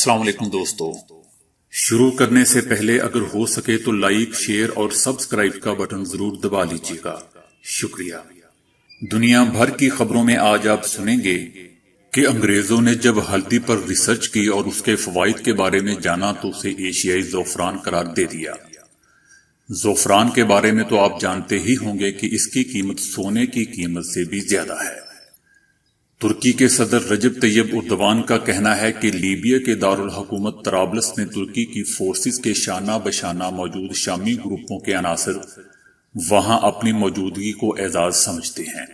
السلام علیکم دوستو، شروع کرنے سے پہلے اگر ہو سکے تو لائک، شیئر اور سبسکرائب کا بٹن ضرور دبا لیجیے گا، شکریہ۔ دنیا بھر کی خبروں میں آج آپ سنیں گے کہ انگریزوں نے جب ہلدی پر ریسرچ کی اور اس کے فوائد کے بارے میں جانا تو اسے ایشیائی زعفران قرار دے دیا۔ زعفران کے بارے میں تو آپ جانتے ہی ہوں گے کہ اس کی قیمت سونے کی قیمت سے بھی زیادہ ہے۔ ترکی کے صدر رجب طیب اردوان کا کہنا ہے کہ لیبیا کے دارالحکومت طرابلس میں ترکی کی فورسز کے شانہ بشانہ موجود شامی گروپوں کے عناصر وہاں اپنی موجودگی کو اعزاز سمجھتے ہیں۔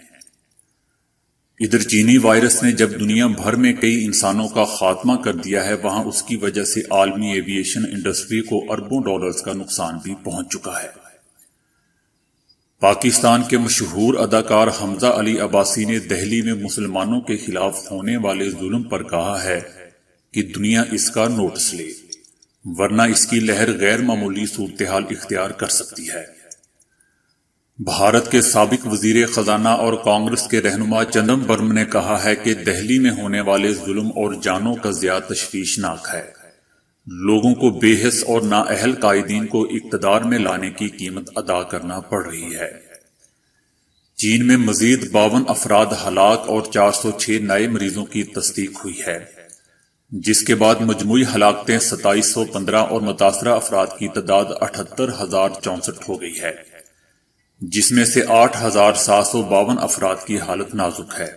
ادھر چینی وائرس نے جب دنیا بھر میں کئی انسانوں کا خاتمہ کر دیا ہے، وہاں اس کی وجہ سے عالمی ایویشن انڈسٹری کو اربوں ڈالرز کا نقصان بھی پہنچ چکا ہے۔ پاکستان کے مشہور اداکار حمزہ علی عباسی نے دہلی میں مسلمانوں کے خلاف ہونے والے ظلم پر کہا ہے کہ دنیا اس کا نوٹس لے، ورنہ اس کی لہر غیر معمولی صورتحال اختیار کر سکتی ہے۔ بھارت کے سابق وزیر خزانہ اور کانگریس کے رہنما چدمبرم نے کہا ہے کہ دہلی میں ہونے والے ظلم اور جانوں کا ضیاع تشویشناک ہے۔ لوگوں کو بے حس اور نااہل قائدین کو اقتدار میں لانے کی قیمت ادا کرنا پڑ رہی ہے۔ چین میں مزید 52 افراد ہلاک اور 406 نئے مریضوں کی تصدیق ہوئی ہے، جس کے بعد مجموعی ہلاکتیں 2715 اور متاثرہ افراد کی تعداد 78,064 ہو گئی ہے، جس میں سے 8,752 افراد کی حالت نازک ہے۔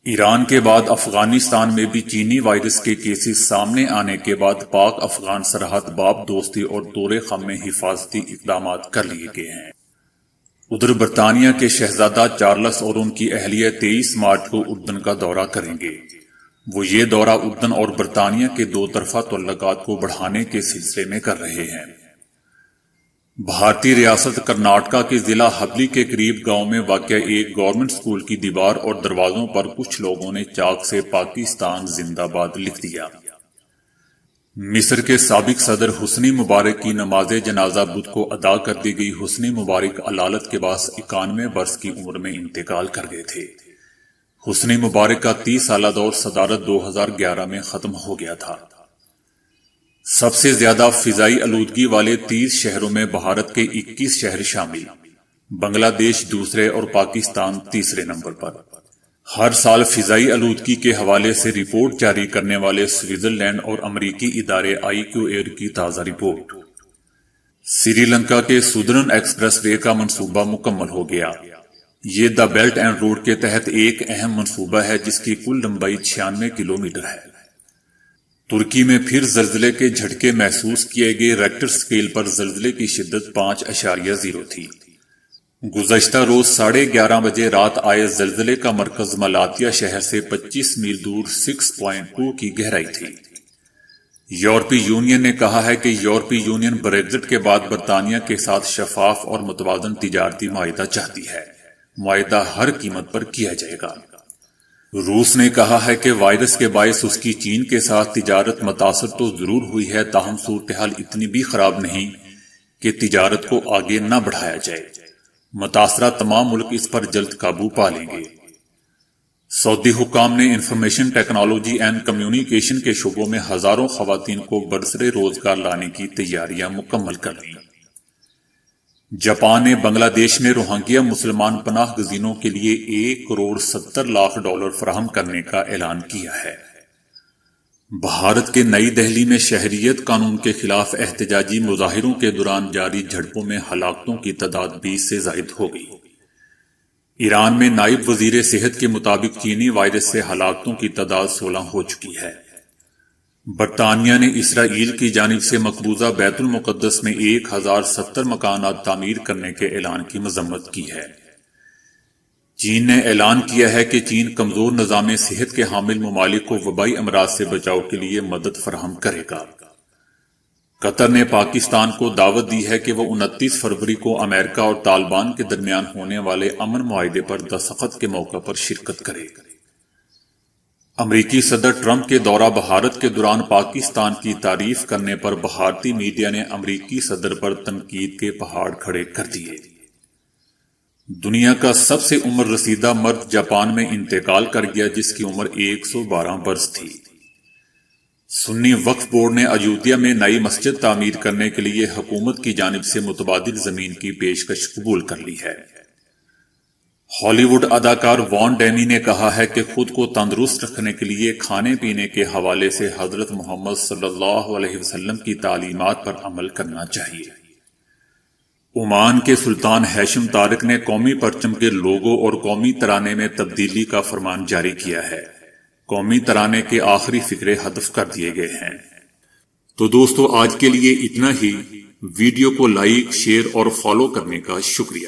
ایران کے بعد افغانستان میں بھی چینی وائرس کے کیسز سامنے آنے کے بعد پاک افغان سرحد باب دوستی اور دور خم میں حفاظتی اقدامات کر لیے گئے ہیں۔ ادھر برطانیہ کے شہزادہ چارلس اور ان کی اہلیہ 23 مارچ کو اردن کا دورہ کریں گے۔ وہ یہ دورہ اردن اور برطانیہ کے دو طرفہ تعلقات کو بڑھانے کے سلسلے میں کر رہے ہیں۔ بھارتی ریاست کرناٹکا کے ضلع ہبلی کے قریب گاؤں میں واقع ایک گورنمنٹ سکول کی دیوار اور دروازوں پر کچھ لوگوں نے چاک سے پاکستان زندہ باد لکھ دیا۔ مصر کے سابق صدر حسنی مبارک کی نماز جنازہ بدھ کو ادا کر دی گئی۔ حسنی مبارک علالت کے بعد 91 برس کی عمر میں انتقال کر گئے تھے۔ حسنی مبارک کا 30 سالہ دور صدارت 2011 میں ختم ہو گیا تھا۔ سب سے زیادہ فضائی آلودگی والے 30 شہروں میں بھارت کے 21 شہر شامل، بنگلہ دیش دوسرے اور پاکستان تیسرے نمبر پر۔ ہر سال فضائی آلودگی کے حوالے سے رپورٹ جاری کرنے والے سوئٹزرلینڈ اور امریکی ادارے IQ-AIR کی تازہ رپورٹ۔ سری لنکا کے سدرن ایکسپریس وے کا منصوبہ مکمل ہو گیا۔ یہ دا بیلٹ اینڈ روڈ کے تحت ایک اہم منصوبہ ہے جس کی کل لمبائی 96 کلومیٹر ہے۔ ترکی میں پھر زلزلے کے جھٹکے محسوس کیے گئے۔ ریکٹر سکیل پر زلزلے کی شدت 5.0 تھی۔ گزشتہ روز 11:30 بجے رات آئے زلزلے کا مرکز ملاتیا شہر سے 25 میل دور 6.2 کی گہرائی تھی۔ یورپی یونین نے کہا ہے کہ یورپی یونین بریگزٹ کے بعد برطانیہ کے ساتھ شفاف اور متوازن تجارتی معاہدہ چاہتی ہے۔ معاہدہ ہر قیمت پر کیا جائے گا۔ روس نے کہا ہے کہ وائرس کے باعث اس کی چین کے ساتھ تجارت متاثر تو ضرور ہوئی ہے، تاہم صورتحال اتنی بھی خراب نہیں کہ تجارت کو آگے نہ بڑھایا جائے۔ متاثرہ تمام ملک اس پر جلد قابو پا لیں گے۔ سعودی حکام نے انفارمیشن ٹیکنالوجی اینڈ کمیونیکیشن کے شعبوں میں ہزاروں خواتین کو برسر روزگار لانے کی تیاریاں مکمل کر لیں۔ جاپان نے بنگلہ دیش میں روہنگیا مسلمان پناہ گزینوں کے لیے $1.70 فراہم کرنے کا اعلان کیا ہے۔ بھارت کے نئی دہلی میں شہریت قانون کے خلاف احتجاجی مظاہروں کے دوران جاری جھڑپوں میں ہلاکتوں کی تعداد 20 سے زائد ہو گئی۔ ایران میں نائب وزیر صحت کے مطابق چینی وائرس سے ہلاکتوں کی تعداد 16 ہو چکی ہے۔ برطانیہ نے اسرائیل کی جانب سے مقبوضہ بیت المقدس میں 1070 مکانات تعمیر کرنے کے اعلان کی مذمت کی ہے۔ چین نے اعلان کیا ہے کہ چین کمزور نظام صحت کے حامل ممالک کو وبائی امراض سے بچاؤ کے لیے مدد فراہم کرے گا۔ قطر نے پاکستان کو دعوت دی ہے کہ وہ 29 فروری کو امریکہ اور طالبان کے درمیان ہونے والے امن معاہدے پر دستخط کے موقع پر شرکت کرے۔ امریکی صدر ٹرمپ کے دورہ بھارت کے دوران پاکستان کی تعریف کرنے پر بھارتی میڈیا نے امریکی صدر پر تنقید کے پہاڑ کھڑے کر دیے۔ دنیا کا سب سے عمر رسیدہ مرد جاپان میں انتقال کر گیا، جس کی عمر 112 برس تھی۔ سنی وقف بورڈ نے ایودھیا میں نئی مسجد تعمیر کرنے کے لیے حکومت کی جانب سے متبادل زمین کی پیشکش قبول کر لی ہے۔ ہالی ووڈ اداکار وان ڈینی نے کہا ہے کہ خود کو تندرست رکھنے کے لیے کھانے پینے کے حوالے سے حضرت محمد صلی اللہ علیہ وسلم کی تعلیمات پر عمل کرنا چاہیے۔ عمان کے سلطان ہیشم طارق نے قومی پرچم کے لوگو اور قومی ترانے میں تبدیلی کا فرمان جاری کیا ہے۔ قومی ترانے کے آخری فقرے حذف کر دیے گئے ہیں۔ تو دوستو آج کے لیے اتنا ہی۔ ویڈیو کو لائک، شیئر اور فالو کرنے کا شکریہ۔